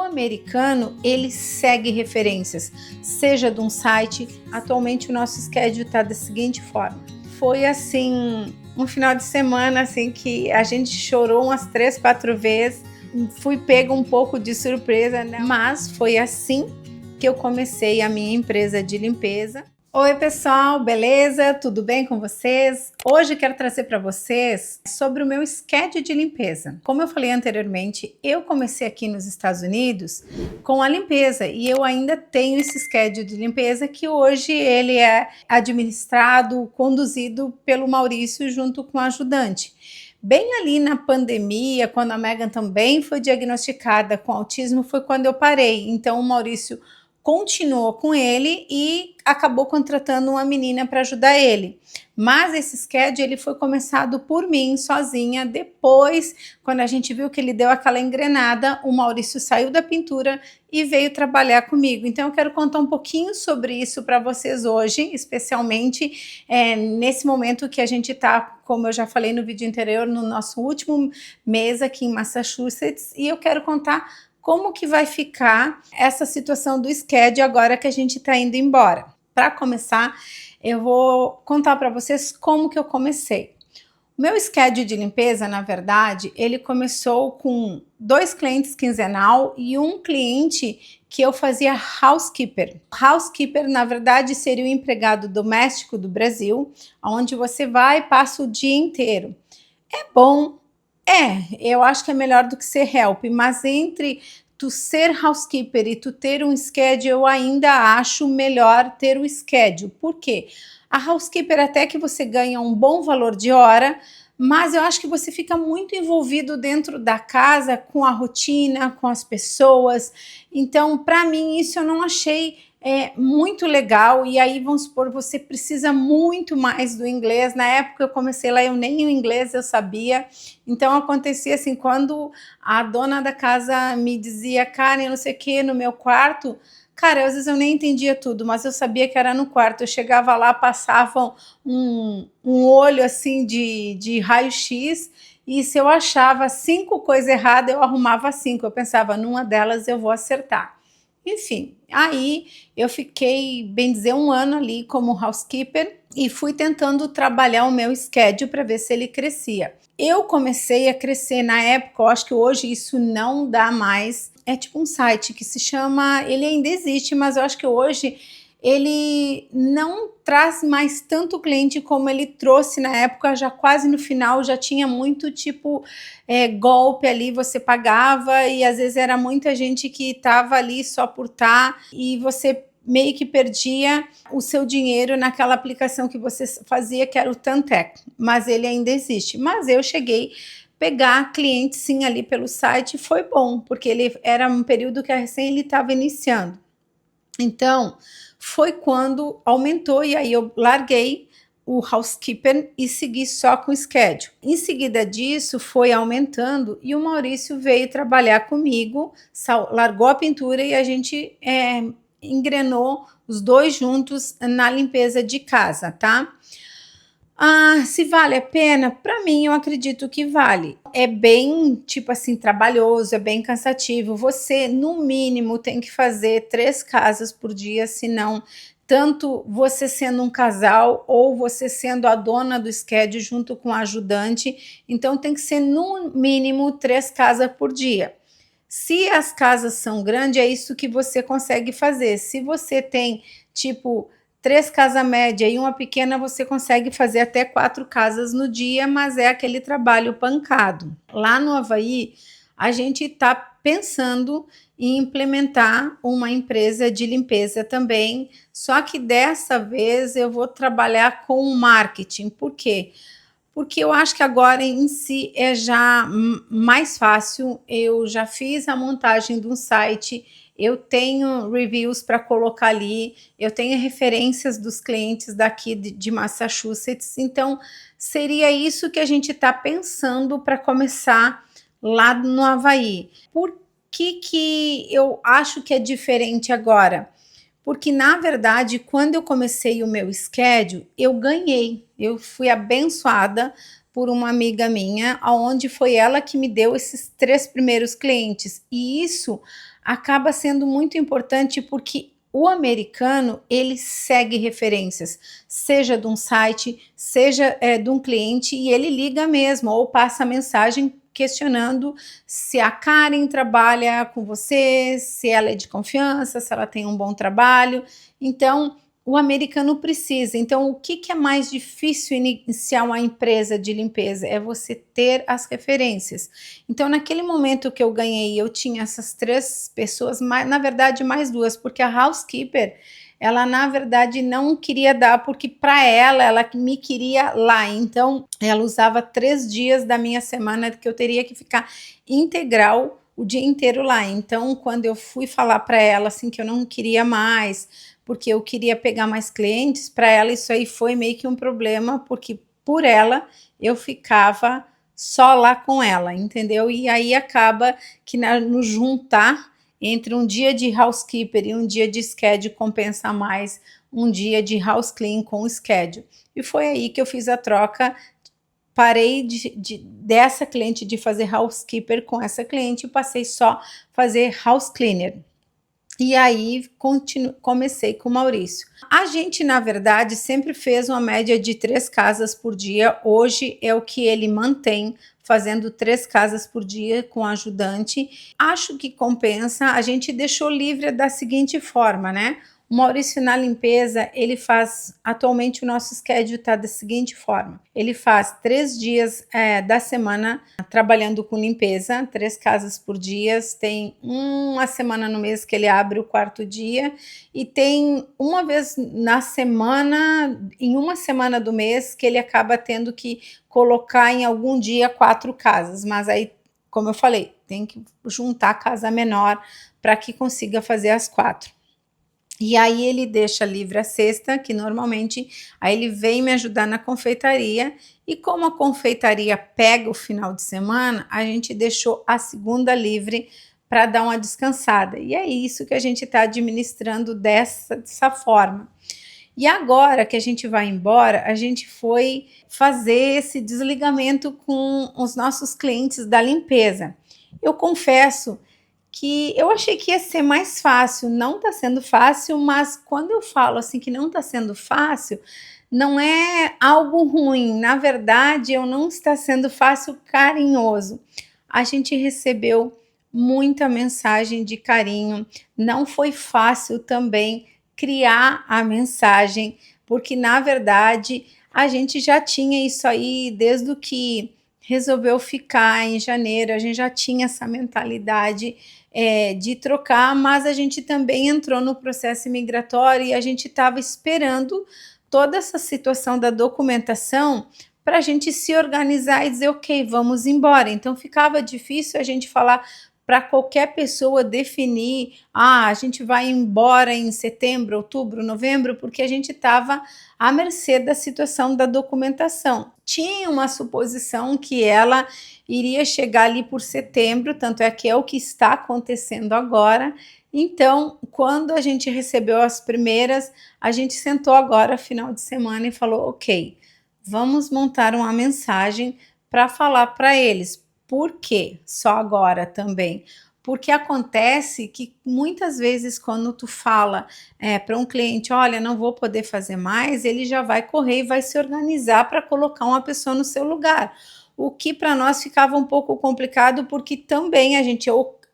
O americano, ele segue referências, seja de um site. Atualmente o nosso schedule está da seguinte forma. Foi assim, um final de semana assim que a gente chorou umas 3, 4 vezes. Fui pega um pouco de surpresa, né? Mas foi assim que eu comecei a minha empresa de limpeza. Oi pessoal, beleza? Tudo bem com vocês? Hoje eu quero trazer para vocês sobre o meu schedule de limpeza. Como eu falei anteriormente, eu comecei aqui nos Estados Unidos com a limpeza e eu ainda tenho esse schedule de limpeza que hoje ele é administrado, conduzido pelo Maurício junto com o ajudante. Bem ali na pandemia, quando a Megan também foi diagnosticada com autismo, foi quando eu parei. Então o Maurício continuou com ele e acabou contratando uma menina para ajudar ele. Mas esse schedule ele foi começado por mim, sozinha. Depois, quando a gente viu que ele deu aquela engrenada, o Maurício saiu da pintura e veio trabalhar comigo. Então eu quero contar um pouquinho sobre isso para vocês hoje, especialmente nesse momento que a gente está, como eu já falei no vídeo anterior, no nosso último mês aqui em Massachusetts, e eu quero contar como que vai ficar essa situação do schedule agora que a gente está indo embora. Para começar, eu vou contar para vocês como que eu comecei. O meu schedule de limpeza, na verdade, ele começou com 2 clientes quinzenal e um cliente que eu fazia housekeeper. Housekeeper, na verdade, seria o empregado doméstico do Brasil, onde você vai e passa o dia inteiro. É bom. Eu acho que é melhor do que ser help, mas entre tu ser housekeeper e tu ter um schedule, eu ainda acho melhor ter o schedule. Por quê? A housekeeper até que você ganha um bom valor de hora, mas eu acho que você fica muito envolvido dentro da casa, com a rotina, com as pessoas. Então, para mim, isso eu não achei muito legal. E aí, vamos supor, você precisa muito mais do inglês. Na época eu comecei lá, eu nem o inglês eu sabia. Então, acontecia assim, quando a dona da casa me dizia, Karen, não sei o que, no meu quarto... Cara, às vezes eu nem entendia tudo, mas eu sabia que era no quarto. Eu chegava lá, passavam um olho assim de raio-x, e se eu achava 5 coisas erradas, eu arrumava 5. Eu pensava, numa delas eu vou acertar. Enfim, aí eu fiquei, bem dizer, 1 ano ali como housekeeper e fui tentando trabalhar o meu schedule para ver se ele crescia. Eu comecei a crescer na época, eu acho que hoje isso não dá mais. É tipo um site que se chama, ele ainda existe, mas eu acho que hoje ele não traz mais tanto cliente como ele trouxe na época, já quase no final, já tinha muito tipo golpe ali, você pagava e às vezes era muita gente que estava ali só por estar e você meio que perdia o seu dinheiro naquela aplicação que você fazia, que era o Tantec, mas ele ainda existe. Mas eu cheguei pegar cliente sim ali pelo site, foi bom, porque ele era um período que recém ele estava iniciando. Então, foi quando aumentou e aí eu larguei o housekeeper e segui só com o schedule. Em seguida disso, foi aumentando e o Maurício veio trabalhar comigo, largou a pintura e a gente engrenou os dois juntos na limpeza de casa, tá? Se vale a pena? Para mim, eu acredito que vale. É bem, tipo assim, trabalhoso, é bem cansativo. Você, no mínimo, tem que fazer 3 casas por dia, senão, tanto você sendo um casal ou você sendo a dona do schedule junto com o ajudante, então tem que ser no mínimo 3 casas por dia. Se as casas são grandes, é isso que você consegue fazer. Se você tem, tipo, 3 casas média e uma pequena, você consegue fazer até 4 casas no dia, mas é aquele trabalho pancado. Lá no Havaí, a gente está pensando em implementar uma empresa de limpeza também, só que dessa vez eu vou trabalhar com marketing. Por quê? Porque eu acho que agora em si é já mais fácil. Eu já fiz a montagem de um site, eu tenho reviews para colocar ali, eu tenho referências dos clientes daqui de Massachusetts, então seria isso que a gente está pensando para começar lá no Havaí. Por que eu acho que é diferente agora? Porque, na verdade, quando eu comecei o meu schedule, eu ganhei. Eu fui abençoada por uma amiga minha, onde foi ela que me deu esses 3 primeiros clientes. E isso acaba sendo muito importante porque o americano, ele segue referências, seja de um site, seja de um cliente, e ele liga mesmo, ou passa mensagem questionando se a Karen trabalha com você, se ela é de confiança, se ela tem um bom trabalho. Então, o americano precisa. Então, o que é mais difícil iniciar uma empresa de limpeza? É você ter as referências. Então, naquele momento que eu ganhei, eu tinha essas 3 pessoas, na verdade, mais 2, porque a housekeeper, ela na verdade não queria dar, porque para ela me queria lá. Então, ela usava 3 dias da minha semana que eu teria que ficar integral o dia inteiro lá. Então, quando eu fui falar para ela assim que eu não queria mais, porque eu queria pegar mais clientes, para ela isso aí foi meio que um problema, porque por ela eu ficava só lá com ela, entendeu? E aí acaba que no juntar entre um dia de housekeeper e um dia de schedule compensa mais um dia de house clean com o schedule. E foi aí que eu fiz a troca. Parei dessa cliente de fazer housekeeper com essa cliente e passei só a fazer house cleaner. E aí comecei com o Maurício. A gente, na verdade, sempre fez uma média de 3 casas por dia. Hoje é o que ele mantém, fazendo 3 casas por dia com ajudante. Acho que compensa. A gente deixou livre da seguinte forma, né? O Maurício na limpeza, ele faz, atualmente o nosso schedule está da seguinte forma, ele faz 3 dias da semana trabalhando com limpeza, 3 casas por dia, tem uma semana no mês que ele abre o 4º dia, e tem uma vez na semana, em uma semana do mês, que ele acaba tendo que colocar em algum dia 4 casas, mas aí, como eu falei, tem que juntar casa menor para que consiga fazer as 4. E aí ele deixa livre a sexta, que normalmente aí ele vem me ajudar na confeitaria, e como a confeitaria pega o final de semana, a gente deixou a segunda livre para dar uma descansada. E é isso que a gente está administrando dessa forma. E agora que a gente vai embora, a gente foi fazer esse desligamento com os nossos clientes da limpeza. Eu confesso que eu achei que ia ser mais fácil, não está sendo fácil, mas quando eu falo assim que não está sendo fácil, não é algo ruim, na verdade, eu não está sendo fácil, carinhoso. A gente recebeu muita mensagem de carinho, não foi fácil também criar a mensagem, porque na verdade a gente já tinha isso aí desde o que resolveu ficar em janeiro, a gente já tinha essa mentalidade de trocar, mas a gente também entrou no processo imigratório e a gente estava esperando toda essa situação da documentação para a gente se organizar e dizer, ok, vamos embora. Então ficava difícil a gente falar para qualquer pessoa definir, a gente vai embora em setembro, outubro, novembro, porque a gente estava à mercê da situação da documentação. Tinha uma suposição que ela iria chegar ali por setembro, tanto é que é o que está acontecendo agora. Então, quando a gente recebeu as primeiras, a gente sentou agora, final de semana, e falou, ok, vamos montar uma mensagem para falar para eles. Por quê? Só agora também. Porque acontece que muitas vezes quando tu fala para um cliente, olha, não vou poder fazer mais, ele já vai correr e vai se organizar para colocar uma pessoa no seu lugar. O que para nós ficava um pouco complicado, porque também a gente,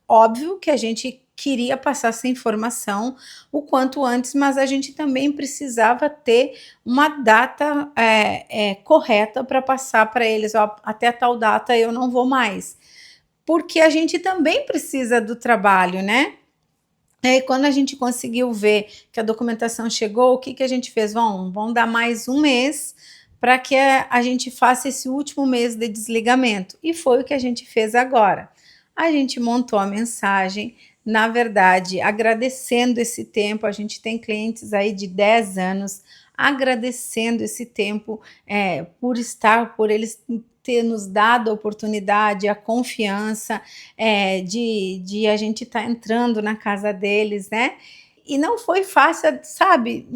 óbvio que a gente queria passar essa informação o quanto antes, mas a gente também precisava ter uma data correta para passar para eles, ó, até tal data eu não vou mais, porque a gente também precisa do trabalho, né? E quando a gente conseguiu ver que a documentação chegou, o que a gente fez? Vamos dar mais um mês para que a gente faça esse último mês de desligamento. E foi o que a gente fez agora. A gente montou a mensagem, na verdade, agradecendo esse tempo. A gente tem clientes aí de 10 anos, agradecendo esse tempo por eles ter nos dado a oportunidade, a confiança de a gente estar entrando na casa deles, né? E não foi fácil, sabe?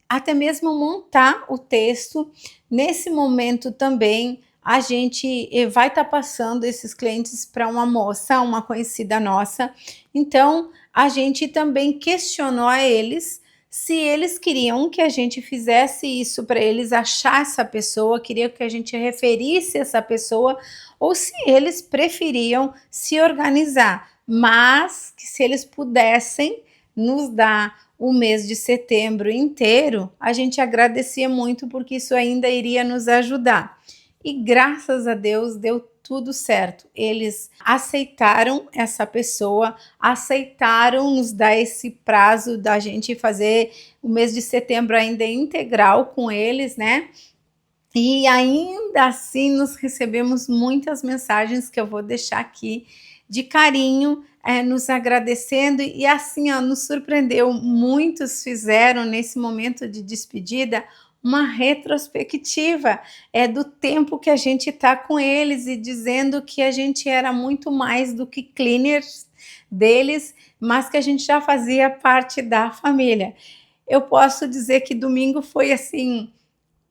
Até mesmo montar o texto. Nesse momento também a gente vai estar passando esses clientes para uma moça, uma conhecida nossa. Então, a gente também questionou a eles se eles queriam que a gente fizesse isso para eles achar essa pessoa, queriam que a gente referisse essa pessoa, ou se eles preferiam se organizar, mas que se eles pudessem nos dar o mês de setembro inteiro, a gente agradecia muito, porque isso ainda iria nos ajudar. E graças a Deus deu tudo certo. Eles aceitaram essa pessoa, aceitaram nos dar esse prazo da gente fazer o mês de setembro ainda integral com eles, né? E ainda assim nos recebemos muitas mensagens que eu vou deixar aqui de carinho, nos agradecendo, e assim, ó, nos surpreendeu. Muitos fizeram nesse momento de despedida uma retrospectiva do tempo que a gente está com eles, e dizendo que a gente era muito mais do que cleaners deles, mas que a gente já fazia parte da família. Eu posso dizer que domingo foi assim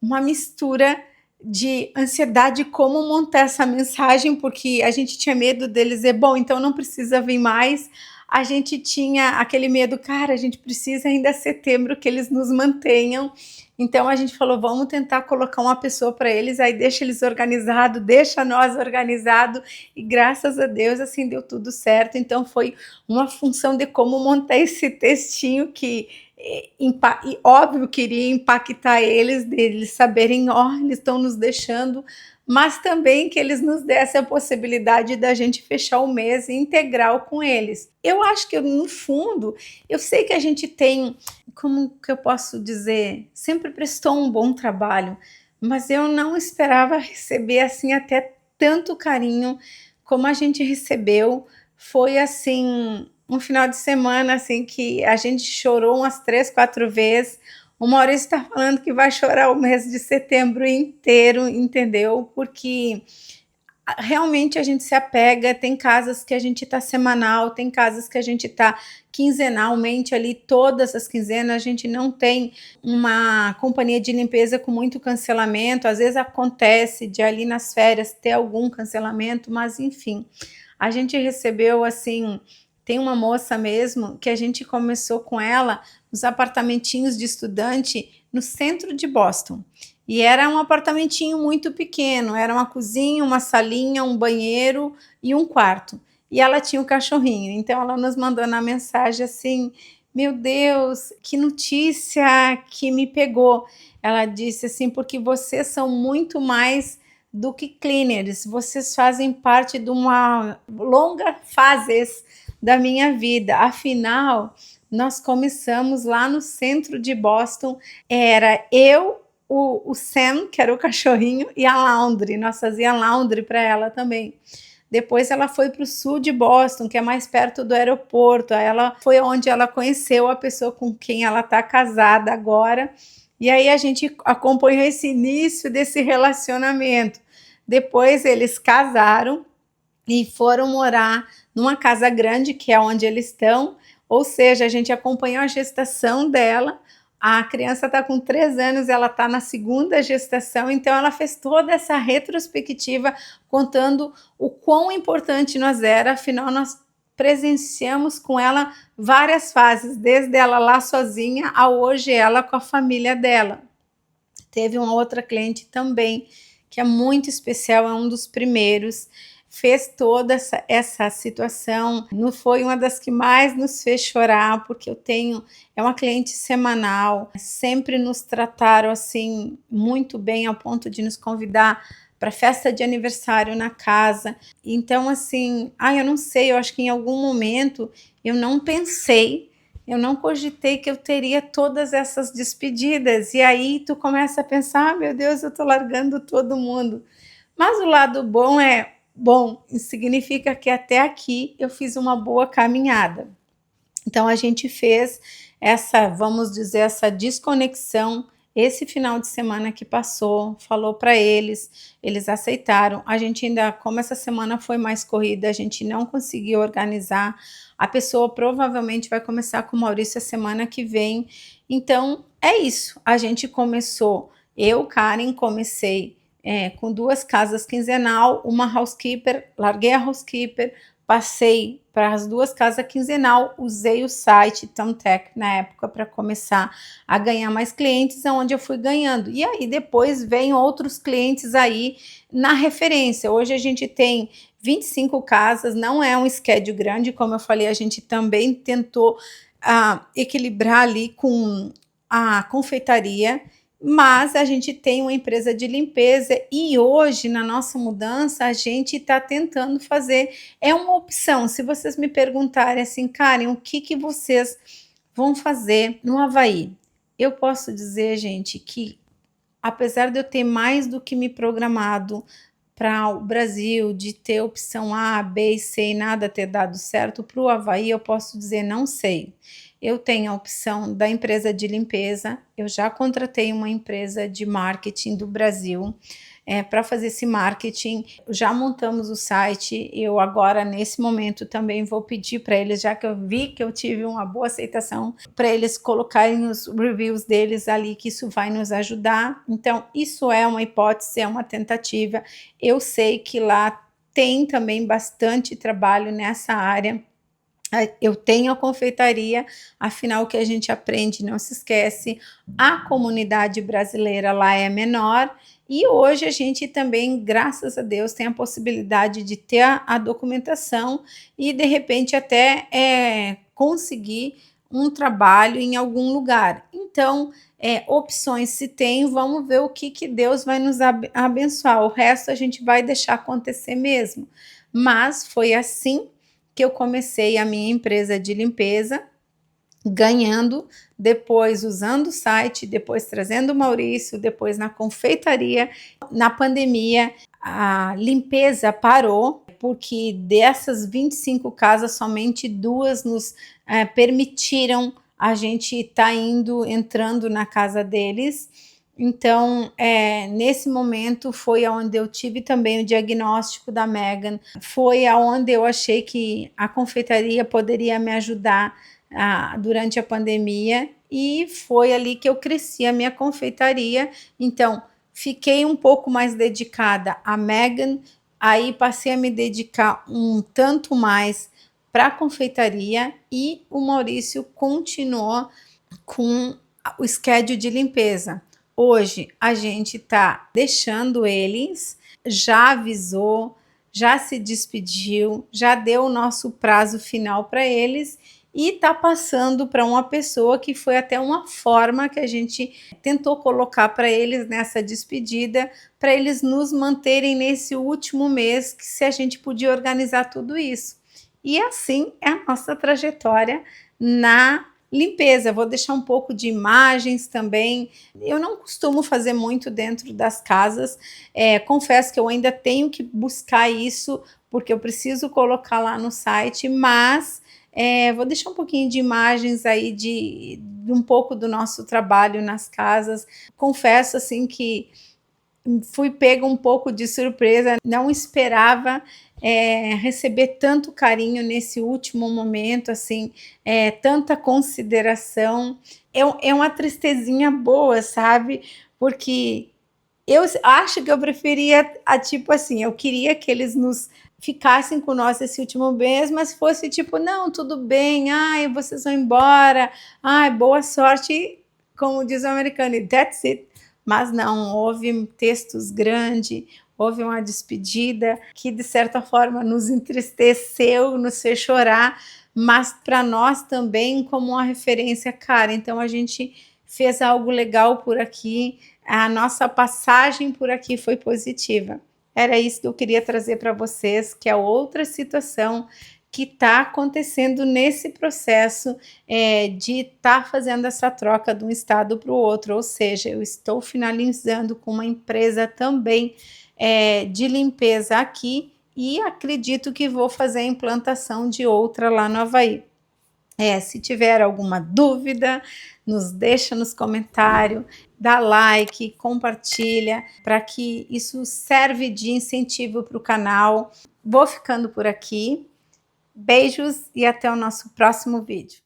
uma mistura de ansiedade, como montar essa mensagem, porque a gente tinha medo deles dizer, bom, então não precisa vir mais. A gente tinha aquele medo, cara, a gente precisa ainda setembro que eles nos mantenham. Então a gente falou, vamos tentar colocar uma pessoa para eles, aí deixa eles organizado, deixa nós organizado, e graças a Deus assim deu tudo certo. Então foi uma função de como montar esse textinho que e óbvio queria impactar eles, deles saberem, ó, eles estão nos deixando, mas também que eles nos dessem a possibilidade da gente fechar o mês integral com eles. Eu acho que no fundo, eu sei que a gente tem, como que eu posso dizer, sempre prestou um bom trabalho, mas eu não esperava receber assim até tanto carinho como a gente recebeu. Foi assim um final de semana assim que a gente chorou umas 3, 4 vezes. O Maurício está falando que vai chorar o mês de setembro inteiro, entendeu? Porque realmente a gente se apega. Tem casas que a gente está semanal, tem casas que a gente está quinzenalmente ali, todas as quinzenas. A gente não tem uma companhia de limpeza com muito cancelamento. Às vezes acontece de ali nas férias ter algum cancelamento, mas enfim, a gente recebeu assim. Tem uma moça mesmo que a gente começou com ela nos apartamentinhos de estudante no centro de Boston. E era um apartamentinho muito pequeno, era uma cozinha, uma salinha, um banheiro e um quarto. E ela tinha um cachorrinho, então ela nos mandou na mensagem assim, meu Deus, que notícia que me pegou. Ela disse assim, porque vocês são muito mais do que cleaners, vocês fazem parte de uma longa fase da minha vida. Afinal, nós começamos lá no centro de Boston, era eu, o Sam, que era o cachorrinho, e a Laundry. Nós fazíamos Laundry para ela também. Depois ela foi para o sul de Boston, que é mais perto do aeroporto. Aí ela foi onde ela conheceu a pessoa com quem ela está casada agora. E aí a gente acompanhou esse início desse relacionamento. Depois eles casaram e foram morar numa casa grande, que é onde eles estão. Ou seja, a gente acompanhou a gestação dela. A criança está com 3 anos, ela está na segunda gestação, então ela fez toda essa retrospectiva contando o quão importante nós era. Afinal, nós presenciamos com ela várias fases, desde ela lá sozinha a hoje ela com a família dela. Teve uma outra cliente também, que é muito especial, é um dos primeiros, fez toda essa situação, não foi uma das que mais nos fez chorar, porque é uma cliente semanal, sempre nos trataram assim muito bem, ao ponto de nos convidar para festa de aniversário na casa. Então assim, eu não sei, eu acho que em algum momento eu não pensei, eu não cogitei que eu teria todas essas despedidas, e aí tu começa a pensar, meu Deus, eu tô largando todo mundo. Mas o lado bom significa que até aqui eu fiz uma boa caminhada. Então a gente fez vamos dizer, essa desconexão esse final de semana que passou, falou para eles, eles aceitaram. A gente ainda, como essa semana foi mais corrida, a gente não conseguiu organizar. A pessoa provavelmente vai começar com o Maurício a semana que vem. Então é isso, a gente começou, eu, Karen, comecei com 2 casas quinzenal, uma housekeeper, larguei a housekeeper, passei para as 2 casas quinzenal, usei o site Thumbtack na época para começar a ganhar mais clientes, onde eu fui ganhando. E aí depois vem outros clientes aí na referência. Hoje a gente tem 25 casas, não é um schedule grande, como eu falei, a gente também tentou equilibrar ali com a confeitaria, mas a gente tem uma empresa de limpeza e hoje, na nossa mudança, a gente está tentando fazer, é uma opção. Se vocês me perguntarem assim, Karen, o que vocês vão fazer no Havaí? Eu posso dizer, gente, que apesar de eu ter mais do que me programado para o Brasil, de ter opção A, B e C e nada ter dado certo, para o Havaí eu posso dizer não sei. Eu tenho a opção da empresa de limpeza, eu já contratei uma empresa de marketing do Brasil para fazer esse marketing, já montamos o site, eu agora nesse momento também vou pedir para eles, já que eu vi que eu tive uma boa aceitação, para eles colocarem os reviews deles ali, que isso vai nos ajudar. Então isso é uma hipótese, é uma tentativa, eu sei que lá tem também bastante trabalho nessa área. Eu tenho a confeitaria, afinal o que a gente aprende não se esquece, a comunidade brasileira lá é menor e hoje a gente também, graças a Deus, tem a possibilidade de ter a documentação e de repente até conseguir um trabalho em algum lugar. Então, opções se tem, vamos ver o que Deus vai nos abençoar, o resto a gente vai deixar acontecer mesmo. Mas foi assim que eu comecei a minha empresa de limpeza, ganhando, depois usando o site, depois trazendo o Maurício, depois na confeitaria. Na pandemia, a limpeza parou, porque dessas 25 casas, somente 2 nos permitiram a gente estar entrando na casa deles. Então, nesse momento foi onde eu tive também o diagnóstico da Megan, foi aonde eu achei que a confeitaria poderia me ajudar durante a pandemia e foi ali que eu cresci a minha confeitaria. Então, fiquei um pouco mais dedicada à Megan, aí passei a me dedicar um tanto mais para a confeitaria e o Maurício continuou com o schedule de limpeza. Hoje a gente está deixando eles, já avisou, já se despediu, já deu o nosso prazo final para eles e está passando para uma pessoa que foi até uma forma que a gente tentou colocar para eles nessa despedida, para eles nos manterem nesse último mês, que se a gente podia organizar tudo isso. E assim é a nossa trajetória na limpeza. Vou deixar um pouco de imagens também. Eu não costumo fazer muito dentro das casas, confesso que eu ainda tenho que buscar isso, porque eu preciso colocar lá no site, mas vou deixar um pouquinho de imagens aí de um pouco do nosso trabalho nas casas. Confesso assim que fui pega um pouco de surpresa, não esperava receber tanto carinho nesse último momento, assim, tanta consideração. É uma tristezinha boa, sabe? Porque eu acho que eu preferia, tipo assim, eu queria que eles nos ficassem com nós esse último mês, mas fosse tipo, não, tudo bem, ai, vocês vão embora, ai, boa sorte, como diz o americano, that's it. Mas não, houve textos grandes, houve uma despedida que de certa forma nos entristeceu, nos fez chorar, mas para nós também como uma referência, cara, então a gente fez algo legal por aqui, a nossa passagem por aqui foi positiva. Era isso que eu queria trazer para vocês, que é outra situação que está acontecendo nesse processo de estar fazendo essa troca de um estado para o outro, ou seja, eu estou finalizando com uma empresa também de limpeza aqui e acredito que vou fazer a implantação de outra lá no Havaí. Se tiver alguma dúvida, nos deixa nos comentários, dá like, compartilha, para que isso serve de incentivo para o canal. Vou ficando por aqui. Beijos e até o nosso próximo vídeo.